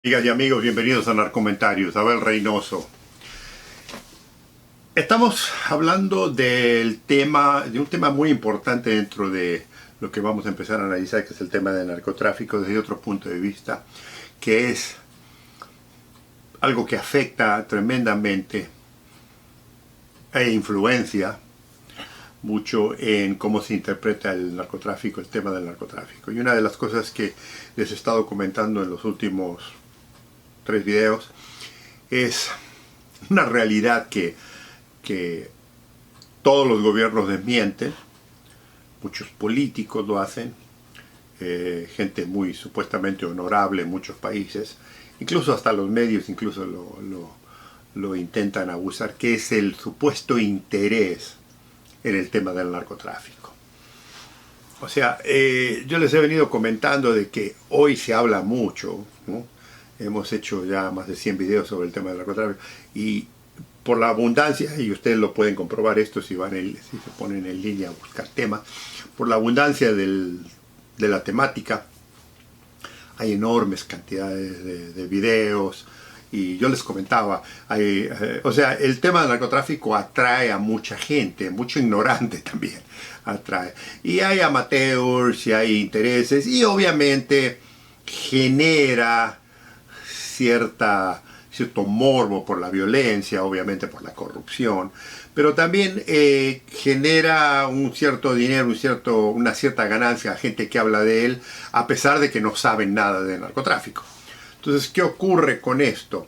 Amigas y amigos, bienvenidos a Narcomentarios. Abel Reynoso. Estamos hablando de un tema muy importante dentro de lo que vamos a empezar a analizar, que es el tema del narcotráfico desde otro punto de vista, que es algo que afecta tremendamente e influencia mucho en cómo se interpreta el narcotráfico, el tema del narcotráfico. Y una de las cosas que les he estado comentando en los últimos 3 videos es una realidad que todos los gobiernos desmienten, muchos políticos lo hacen, gente muy supuestamente honorable en muchos países, incluso hasta los medios incluso lo intentan abusar, que es el supuesto interés en el tema del narcotráfico. O sea, yo les he venido comentando de que hoy se habla mucho, ¿no? Hemos hecho ya más de 100 videos sobre el tema del narcotráfico y por la abundancia, y ustedes lo pueden comprobar esto si se ponen en línea a buscar temas, por la abundancia de la temática, hay enormes cantidades de videos. Y yo les comentaba, o sea, el tema del narcotráfico atrae a mucha gente, mucho ignorante también atrae. Y hay amateurs, y hay intereses, y obviamente genera cierto morbo por la violencia, obviamente por la corrupción, pero también genera un cierto dinero, una cierta ganancia a gente que habla de él, a pesar de que no saben nada de narcotráfico. Entonces, ¿qué ocurre con esto?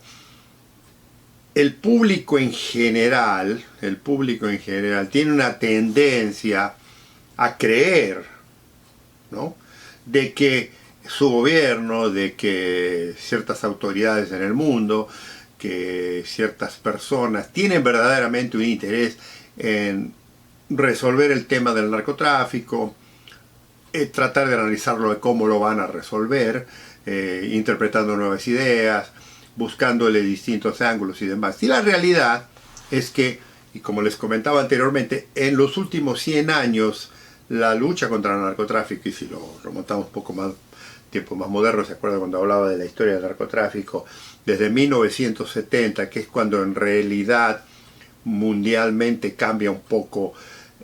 El público en general tiene una tendencia a creer, ¿no?, de que su gobierno, de que ciertas autoridades en el mundo, que ciertas personas tienen verdaderamente un interés en resolver el tema del narcotráfico, tratar de analizarlo de cómo lo van a resolver, interpretando nuevas ideas, buscándole distintos ángulos y demás. Y la realidad es que, y como les comentaba anteriormente, en los últimos 100 años la lucha contra el narcotráfico, y si lo remontamos un poco más, tiempo más moderno, ¿se acuerdan cuando hablaba de la historia del narcotráfico? Desde 1970, que es cuando en realidad mundialmente cambia un poco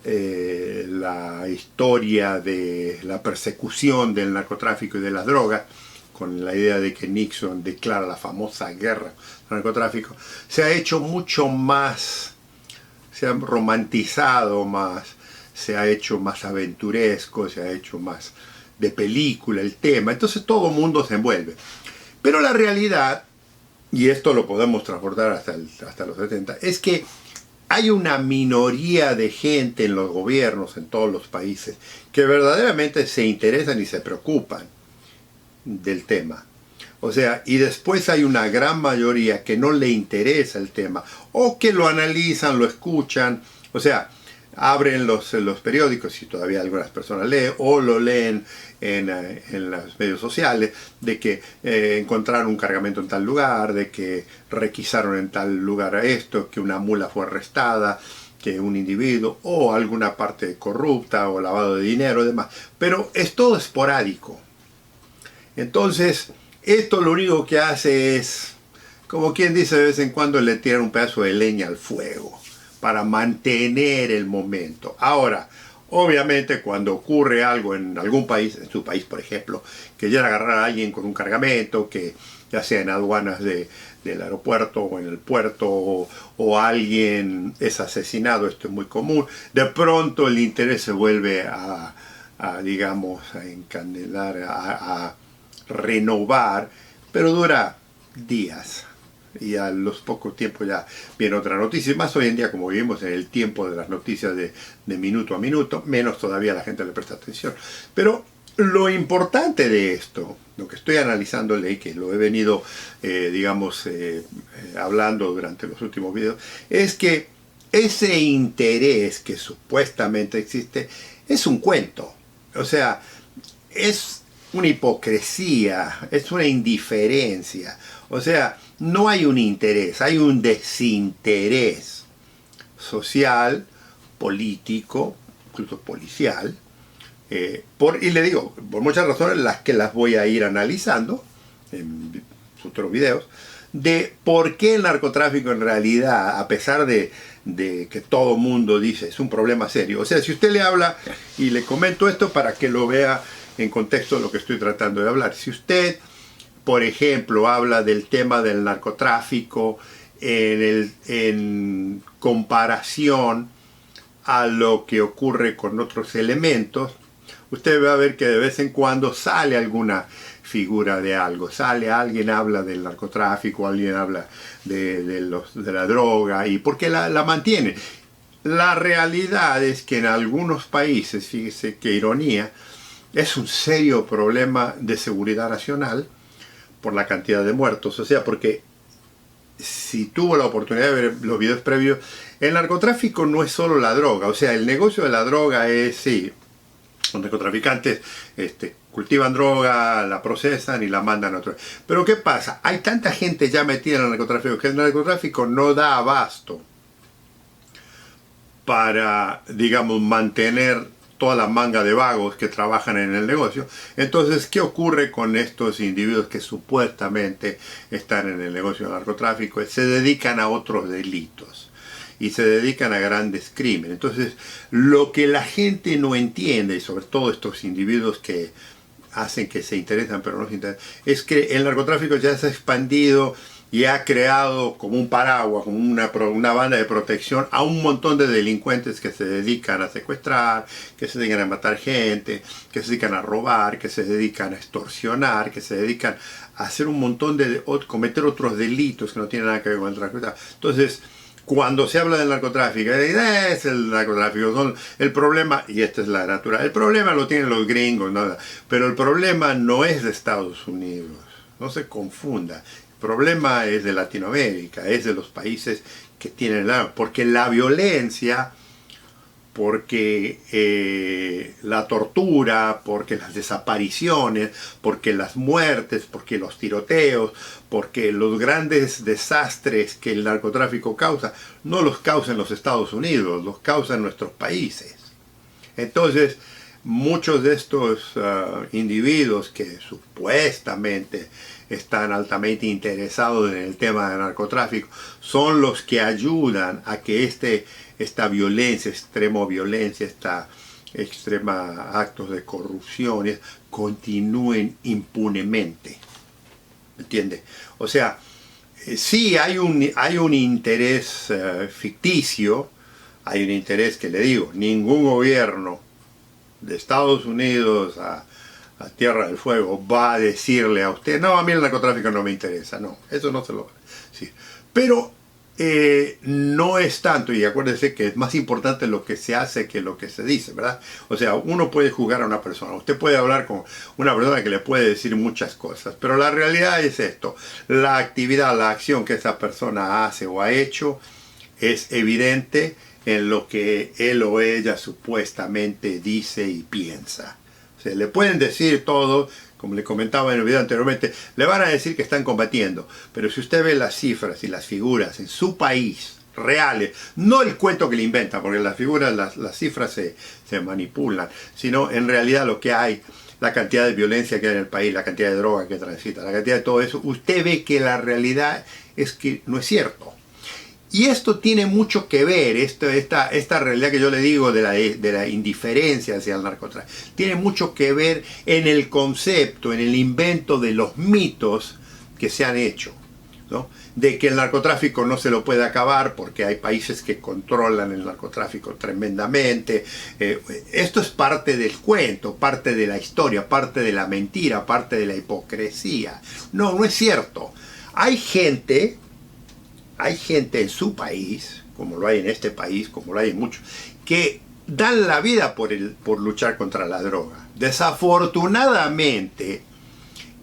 la historia de la persecución del narcotráfico y de las drogas, con la idea de que Nixon declara la famosa guerra al narcotráfico, se ha hecho mucho más, se ha romantizado más, se ha hecho más aventuresco, se ha hecho más de película el tema, entonces todo el mundo se envuelve. Pero la realidad, y esto lo podemos transportar hasta los 70, es que hay una minoría de gente en los gobiernos, en todos los países, que verdaderamente se interesan y se preocupan del tema. O sea, y después hay una gran mayoría que no le interesa el tema, o que lo analizan, lo escuchan, o sea, abren los periódicos, si todavía algunas personas leen, o lo leen en los medios sociales, de que encontraron un cargamento en tal lugar, de que requisaron en tal lugar esto, que una mula fue arrestada, que un individuo, o alguna parte corrupta, o lavado de dinero y demás. Pero es todo esporádico. Entonces, esto lo único que hace es, como quien dice, de vez en cuando le tiran un pedazo de leña al fuego para mantener el momento. Ahora, obviamente cuando ocurre algo en algún país, en su país por ejemplo, que llega a agarrar a alguien con un cargamento, que ya sea en aduanas del aeropuerto o en el puerto, o alguien es asesinado, esto es muy común, de pronto el interés se vuelve digamos, a encandelar, a renovar, pero dura días. Y a los pocos tiempos ya viene otra noticia. Y más hoy en día, como vivimos en el tiempo de las noticias de minuto a minuto, menos todavía la gente le presta atención. Pero lo importante de esto, lo que estoy analizándole y que lo he venido, hablando durante los últimos videos, es que ese interés que supuestamente existe es un cuento. O sea, es una hipocresía, es una indiferencia. O sea, no hay un interés, hay un desinterés social, político, incluso policial, y le digo, por muchas razones, las que las voy a ir analizando en futuros videos, de por qué el narcotráfico en realidad, a pesar de que todo mundo dice es un problema serio. O sea, si usted le habla, y le comento esto para que lo vea en contexto de lo que estoy tratando de hablar. Si usted, por ejemplo, habla del tema del narcotráfico en comparación a lo que ocurre con otros elementos, usted va a ver que de vez en cuando sale alguna figura de algo, sale alguien, habla del narcotráfico, alguien habla de la droga, y porque la mantiene. La realidad es que en algunos países, fíjese qué ironía, es un serio problema de seguridad nacional por la cantidad de muertos. O sea, porque si tuvo la oportunidad de ver los videos previos, el narcotráfico no es solo la droga. O sea, el negocio de la droga es, sí, los narcotraficantes cultivan droga, la procesan y la mandan a otro. Pero ¿qué pasa? Hay tanta gente ya metida en el narcotráfico que el narcotráfico no da abasto para, digamos, mantener toda la manga de vagos que trabajan en el negocio. Entonces, ¿qué ocurre con estos individuos que supuestamente están en el negocio del narcotráfico? Se dedican a otros delitos y se dedican a grandes crímenes. Entonces, lo que la gente no entiende, y sobre todo estos individuos que hacen que se interesan pero no se interesan, es que el narcotráfico ya se ha expandido y ha creado como un paraguas, como una banda de protección a un montón de delincuentes que se dedican a secuestrar, que se dedican a matar gente, que se dedican a robar, que se dedican a extorsionar, que se dedican a hacer un montón de cometer otros delitos que no tienen nada que ver con el narcotráfico. Entonces, cuando se habla del narcotráfico, es el narcotráfico, el problema, y esta es la natural, el problema lo tienen los gringos, ¿no? Pero el problema no es de Estados Unidos, no se confunda. El problema es de Latinoamérica, es de los países que tienen porque la violencia, porque la tortura, porque las desapariciones, porque las muertes, porque los tiroteos, porque los grandes desastres que el narcotráfico causa, no los causa en los Estados Unidos, los causa en nuestros países. Entonces, muchos de estos individuos que supuestamente están altamente interesados en el tema del narcotráfico son los que ayudan a que esta violencia, esta extrema actos de corrupción continúen impunemente. ¿Entiende? O sea, sí hay un interés ficticio, hay un interés que le digo, ningún gobierno de Estados Unidos a Tierra del Fuego va a decirle a usted, no, a mí el narcotráfico no me interesa, no, eso no se lo va a decir. Pero no es tanto, y acuérdense que es más importante lo que se hace que lo que se dice, ¿verdad? O sea, uno puede juzgar a una persona, usted puede hablar con una persona que le puede decir muchas cosas, pero la realidad es esto, la actividad, la acción que esa persona hace o ha hecho es evidente en lo que él o ella supuestamente dice y piensa. O sea, le pueden decir todo, como le comentaba en el video anteriormente, le van a decir que están combatiendo, pero si usted ve las cifras y las figuras en su país, reales, no el cuento que le inventan, porque las figuras, las cifras se manipulan, sino en realidad lo que hay, la cantidad de violencia que hay en el país, la cantidad de droga que transita, la cantidad de todo eso, usted ve que la realidad es que no es cierto. Y esto tiene mucho que ver, esta realidad que yo le digo de la indiferencia hacia el narcotráfico, tiene mucho que ver en el concepto, en el invento de los mitos que se han hecho, ¿no? De que el narcotráfico no se lo puede acabar porque hay países que controlan el narcotráfico tremendamente. Esto es parte del cuento, parte de la historia, parte de la mentira, parte de la hipocresía. No, no es cierto. Hay gente en su país, como lo hay en este país, como lo hay en muchos, que dan la vida por luchar contra la droga. Desafortunadamente,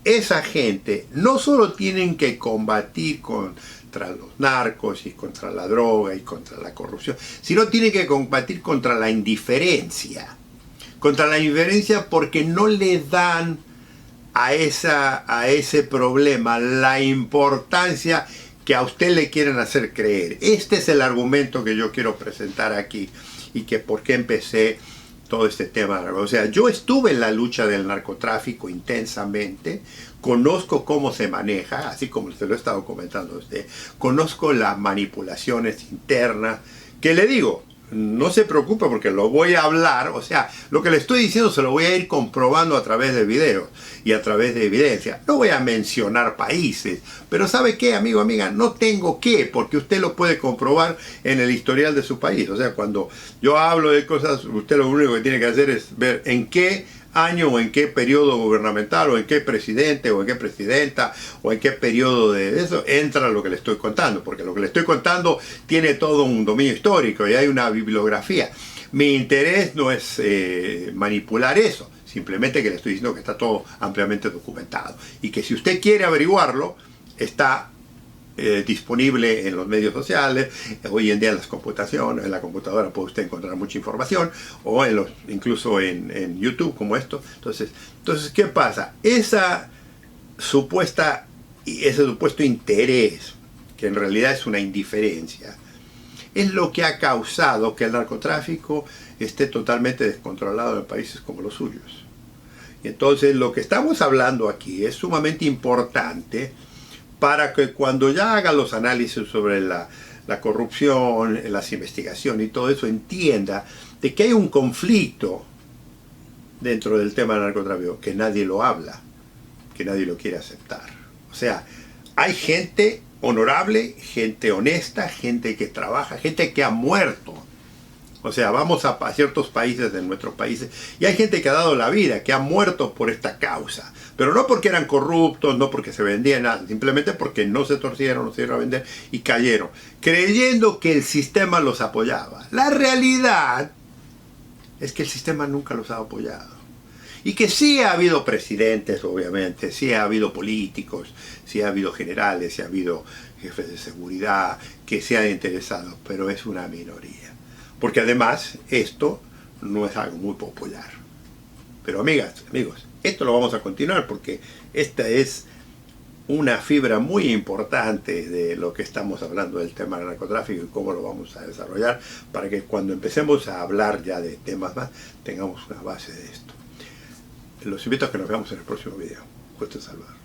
esa gente no solo tienen que combatir contra los narcos y contra la droga y contra la corrupción, sino tienen que combatir contra la indiferencia. Contra la indiferencia porque no le dan a ese problema la importancia que a usted le quieren hacer creer. Este es el argumento que yo quiero presentar aquí y que por qué empecé todo este tema. O sea, yo estuve en la lucha del narcotráfico intensamente conozco cómo se maneja, así como se lo he estado comentando a usted, conozco las manipulaciones internas, que le digo, no se preocupe porque lo voy a hablar, o sea, lo que le estoy diciendo se lo voy a ir comprobando a través de videos y a través de evidencia. No voy a mencionar países, pero ¿sabe qué, amigo, amiga? No tengo que, porque usted lo puede comprobar en el historial de su país. O sea, cuando yo hablo de cosas, usted lo único que tiene que hacer es ver en qué año o en qué periodo gubernamental o en qué presidente o en qué presidenta o en qué periodo de eso entra lo que le estoy contando, porque lo que le estoy contando tiene todo un dominio histórico y hay una bibliografía. Mi interés no es manipular eso, simplemente que le estoy diciendo que está todo ampliamente documentado y que si usted quiere averiguarlo, está disponible en los medios sociales. Hoy en día en las computaciones, en la computadora puede usted encontrar mucha información, o incluso en YouTube como esto. Entonces, ¿qué pasa? Ese supuesto interés, que en realidad es una indiferencia, es lo que ha causado que el narcotráfico esté totalmente descontrolado en países como los suyos. Y entonces lo que estamos hablando aquí es sumamente importante para que cuando ya haga los análisis sobre la corrupción, las investigaciones y todo eso, entienda de que hay un conflicto dentro del tema del narcotráfico, que nadie lo habla, que nadie lo quiere aceptar. O sea, hay gente honorable, gente honesta, gente que trabaja, gente que ha muerto. O sea, vamos a ciertos países de nuestros países y hay gente que ha dado la vida, que ha muerto por esta causa. Pero no porque eran corruptos, no porque se vendían nada, simplemente porque no se torcieron, no se dieron a vender y cayeron, creyendo que el sistema los apoyaba. La realidad es que el sistema nunca los ha apoyado. Y que sí ha habido presidentes, obviamente, sí ha habido políticos, sí ha habido generales, sí ha habido jefes de seguridad que se han interesado, pero es una minoría. Porque además esto no es algo muy popular. Pero amigas, amigos, esto lo vamos a continuar porque esta es una fibra muy importante de lo que estamos hablando del tema del narcotráfico y cómo lo vamos a desarrollar para que cuando empecemos a hablar ya de temas más tengamos una base de esto. Los invito a que nos veamos en el próximo video. Gusto en saludar.